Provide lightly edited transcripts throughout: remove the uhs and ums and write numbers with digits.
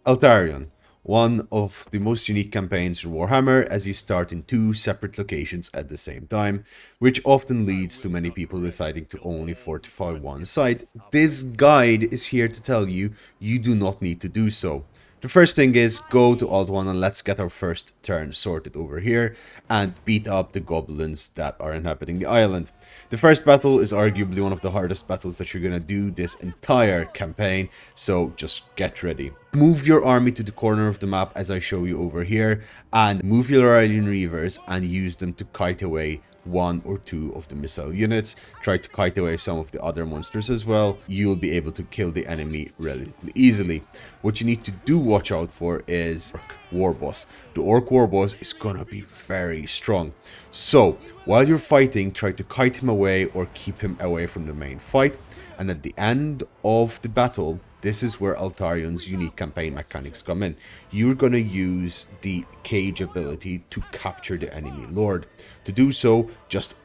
Eltharion, one of the most unique campaigns in Warhammer, as you start in two separate locations at the same time, which often leads to many people deciding to only fortify one site. This guide is here to tell you you do not need to do so. The first thing is go to Ulthuan and let's get our first turn sorted over here and beat up the goblins that are inhabiting the island. The first battle is arguably one of the hardest battles that you're gonna do this entire campaign, so just get ready. Move your army to the corner of the map as I show you over here, and move your Eltharion Reavers and use them to kite away one or two of the missile units. Try to kite away some of the other monsters as well. You'll be able to kill the enemy relatively easily. What you need to do watch out for is War Boss. The Orc War Boss is gonna be very strong. So while you're fighting, try to kite him away or keep him away from the main fight. And at the end of the battle, this is where Eltharion's unique campaign mechanics come in. You're gonna use the cage ability to capture the enemy lord. To do so, just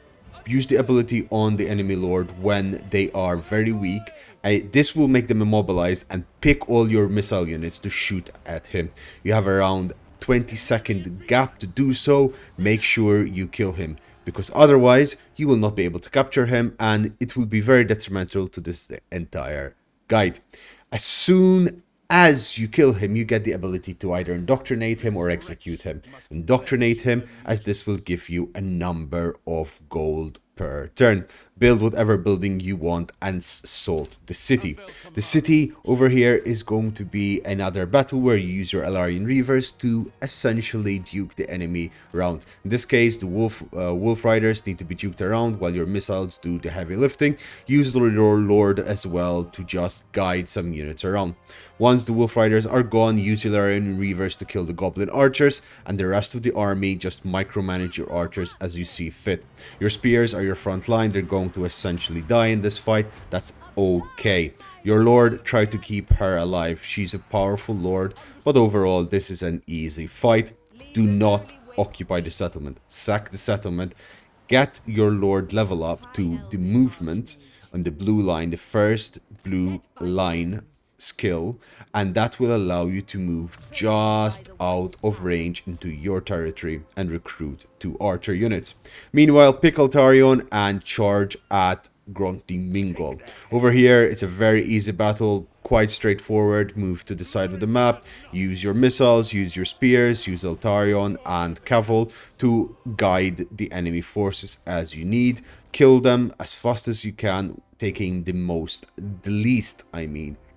use the ability on the enemy lord when they are very weak. This will make them immobilized, and pick all your missile units to shoot at him. You have around 20-second gap to do so. Make sure you kill him, because otherwise you will not be able to capture him, and it will be very detrimental to this entire guide. As soon as you kill him, you get the ability to either indoctrinate him or execute him. Indoctrinate him, as this will give you a number of gold per turn. Build whatever building you want and assault the city. The city over here is going to be another battle where you use your Eltharion Reavers to essentially duke the enemy around. In this case, the wolf riders need to be duked around while your missiles do the heavy lifting. Use your lord as well to just guide some units around. Once the wolf riders are gone, use your Eltharion Reavers to kill the goblin archers, and the rest of the army just micromanage your archers as you see fit. Your spears are your front line. They're going to essentially die in this fight. That's okay. Your lord, try to keep her alive. She's a powerful lord, but overall this is an easy fight. Do not occupy the settlement. Sack the settlement. Get your lord level up to the movement on the blue line, the first blue line skill, and that will allow you to move just out of range into your territory and recruit 2 archer units. Meanwhile, pick Eltharion and charge at Grunty Mingle. Over here, it's a very easy battle, quite straightforward. Move to the side of the map, use your missiles, use your spears, use Eltharion and Caval to guide the enemy forces as you need. Kill them as fast as you can, taking the least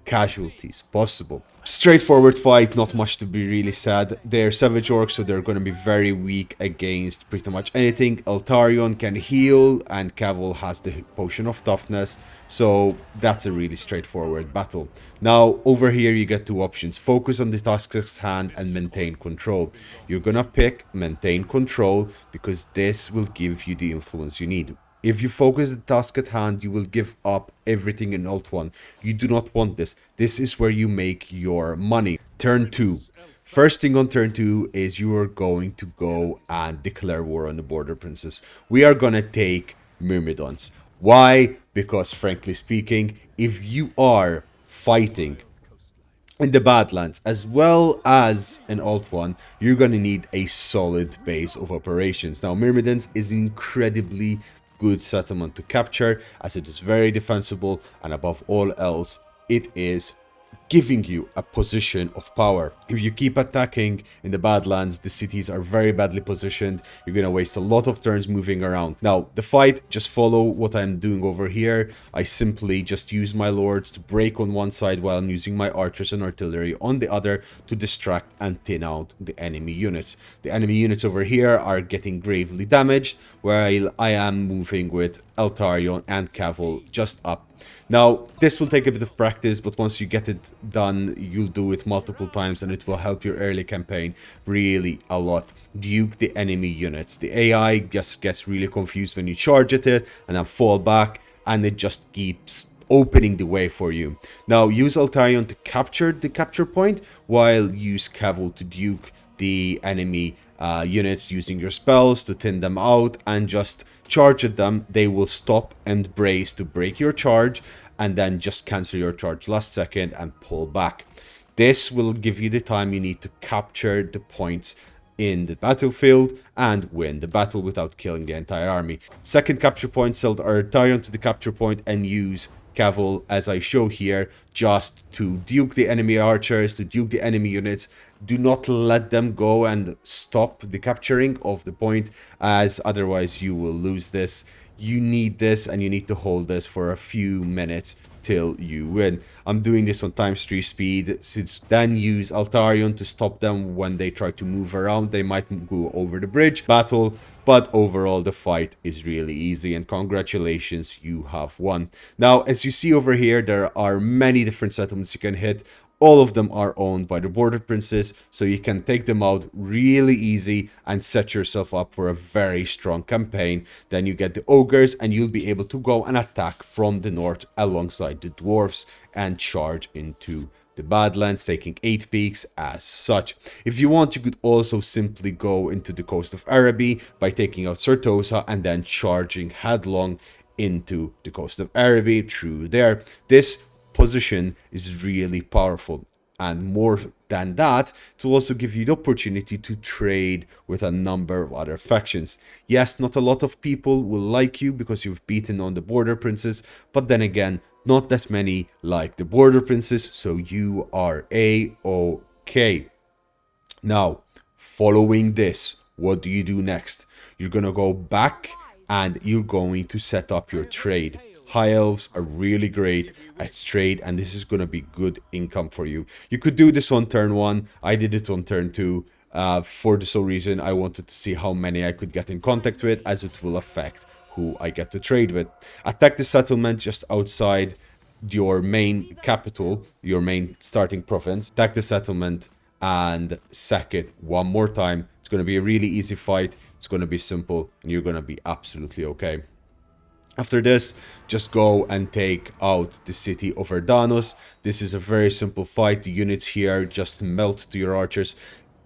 casualties possible. Straightforward fight, not much to be really said. They're savage orcs, so they're going to be very weak against pretty much anything. Eltharion can heal, and Caval has the potion of toughness, so that's a really straightforward battle. Now, over here you get 2 options. Focus on the task at hand and maintain control. You're gonna pick maintain control because this will give you the influence you need. If you focus the task at hand, you will give up everything in Ulthuan. You do not want this. This is where you make your money. Turn 2. First thing on turn 2 is you are going to go and declare war on the Border Princes. We are going to take Myrmidons. Why? Because frankly speaking, if you are fighting in the Badlands as well as in Ulthuan, you're going to need a solid base of operations. Now, Myrmidons is incredibly good settlement to capture, as it is very defensible, and above all else, it is giving you a position of power. If you keep attacking in the Badlands, the cities are very badly positioned. You're gonna waste a lot of turns moving around. Now, the fight, just follow what I'm doing over here. I simply just use my lords to break on one side while I'm using my archers and artillery on the other to distract and thin out the enemy units. The enemy units over here are getting gravely damaged, while I am moving with Eltharion and Caval just up. Now, this will take a bit of practice, but once you get it done, you'll do it multiple times and it will help your early campaign really a lot. Duke the enemy units. The AI just gets really confused when you charge at it and then fall back, and it just keeps opening the way for you. Now, use Eltharion to capture the capture point, while use Caval to duke the enemy units using your spells to thin them out and just charge at them. They will stop and brace to break your charge, and then just cancel your charge last second and pull back. This will give you the time you need to capture the points in the battlefield and win the battle without killing the entire army. Second capture point, send Eltharion to the capture point and use Caval, as I show here, just to duke the enemy archers, to duke the enemy units. Do not let them go and stop the capturing of the point, as otherwise you will lose this. You need this, and you need to hold this for a few minutes till you win. I'm doing this on times 3 speed, since then use Eltharion to stop them when they try to move around. They might go over the bridge battle, but overall the fight is really easy, and congratulations, you have won. Now, as you see over here, there are many different settlements you can hit. All of them are owned by the border princes, so you can take them out really easy and set yourself up for a very strong campaign. Then you get the ogres, and you'll be able to go and attack from the north alongside the dwarfs and charge into the Badlands, taking 8 peaks as such. If you want, you could also simply go into the coast of Araby by taking out Certosa and then charging headlong into the coast of Araby through there. This position is really powerful, and more than that, it will also give you the opportunity to trade with a number of other factions. Yes, not a lot of people will like you because you've beaten on the border princes, but then again, not that many like the border princes, so you are a-okay. Now, following this, what do you do next? You're gonna go back and you're going to set up your trade. High Elves are really great at trade, and this is going to be good income for you. You could do this on turn 1. I did it on turn 2. For the sole reason I wanted to see how many I could get in contact with, as it will affect who I get to trade with. Attack the settlement just outside your main capital, your main starting province. Attack the settlement and sack it one more time. It's going to be a really easy fight. It's going to be simple, and you're going to be absolutely okay. After this, just go and take out the city of Erdanos. This is a very simple fight. The units here just melt to your archers.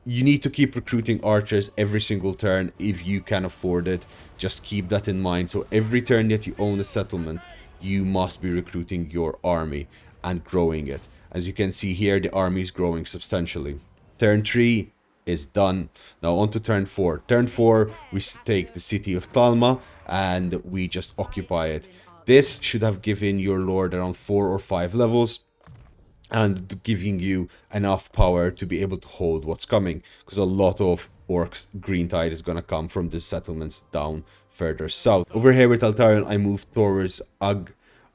You need to keep recruiting archers every single turn if you can afford it. Just keep that in mind. So every turn that you own a settlement, you must be recruiting your army and growing it. As you can see here, the army is growing substantially. Turn 3 is done. Now on to turn 4. Turn 4, we take the city of Talma and we just occupy it. This should have given your lord around 4 or 5 levels, and giving you enough power to be able to hold what's coming, because a lot of orcs green tide is gonna come from the settlements down further south. Over here with Eltharion, I moved towards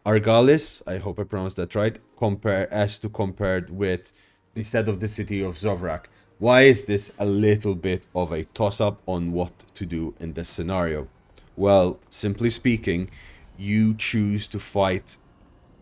Argalis, I hope I pronounced that right, compared with instead of the city of Zovrak. Why is this a little bit of a toss-up on what to do in this scenario? Well, simply speaking, you choose to fight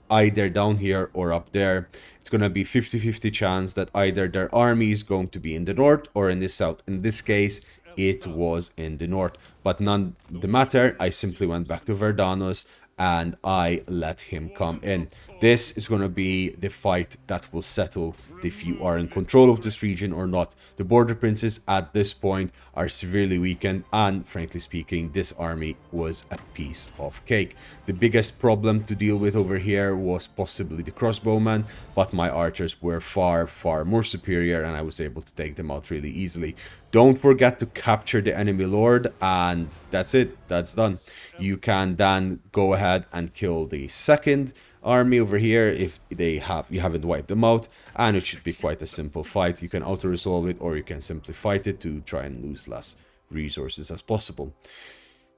either down here or up there. It's going to be 50-50 chance that either their army is going to be in the north or in the south. In this case, it was in the north. But none the matter, I simply went back to Verdanos and I let him come in. This is going to be the fight that will settle if you are in control of this region or not. The border princes at this point are severely weakened, and frankly speaking, this army was a piece of cake. The biggest problem to deal with over here was possibly the crossbowmen, but my archers were far more superior, and I was able to take them out really easily. Don't forget to capture the enemy lord, and that's it, that's done. You can then go ahead and kill the second army over here if you haven't wiped them out, and it should be quite a simple fight. You can auto resolve it, or you can simply fight it to try and lose less resources as possible.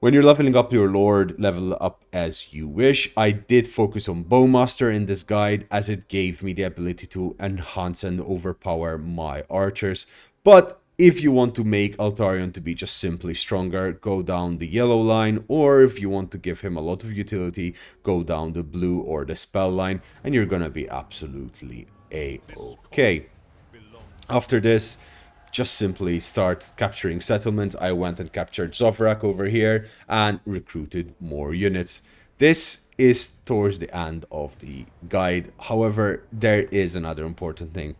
When you're leveling up your lord, level up as you wish. I did focus on Bowmaster in this guide, as it gave me the ability to enhance and overpower my archers. But if you want to make Eltharion to be just simply stronger, go down the yellow line, or if you want to give him a lot of utility, go down the blue or the spell line, and you're gonna be absolutely a-okay. After this, just simply start capturing settlements. I went and captured Zovrak over here and recruited more units. This is towards the end of the guide. However, there is another important thing.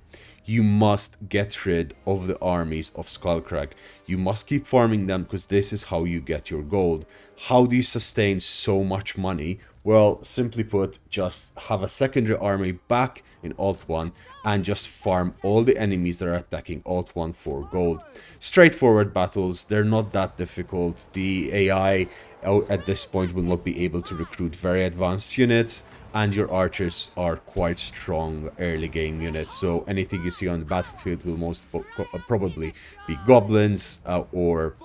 You must get rid of the armies of Skullcrag. You must keep farming them, because this is how you get your gold. How do you sustain so much money Well, simply put, just have a secondary army back in Ulthuan and just farm all the enemies that are attacking Ulthuan for gold. Straightforward battles, they're not that difficult. The AI at this point will not be able to recruit very advanced units, and your archers are quite strong early game units, so anything you see on the battlefield will probably be goblins or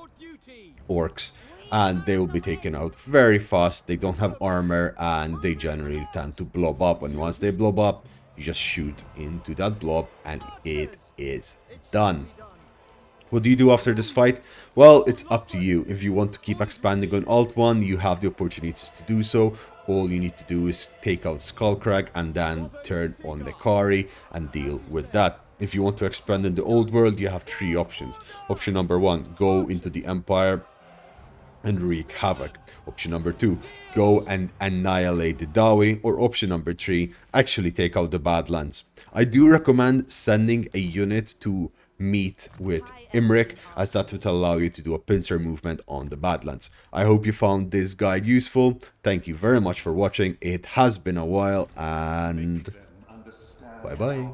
orcs, and they will be taken out very fast. They don't have armor, and they generally tend to blob up, and once they blob up, you just shoot into that blob and it is done. What do you do after this fight? Well, it's up to you. If you want to keep expanding on Ulthuan, you have the opportunities to do so. All you need to do is take out Skullcrag and then turn on the Kari and deal with that. If you want to expand in the old world, you have three options. Option number one, go into the Empire and wreak havoc. Option number two, go and annihilate the Dawi. Or option number three, actually take out the Badlands. I do recommend sending a unit to meet with Imric, as that would allow you to do a pincer movement on the Badlands. I hope you found this guide useful. Thank you very much for watching. It has been a while, and bye bye.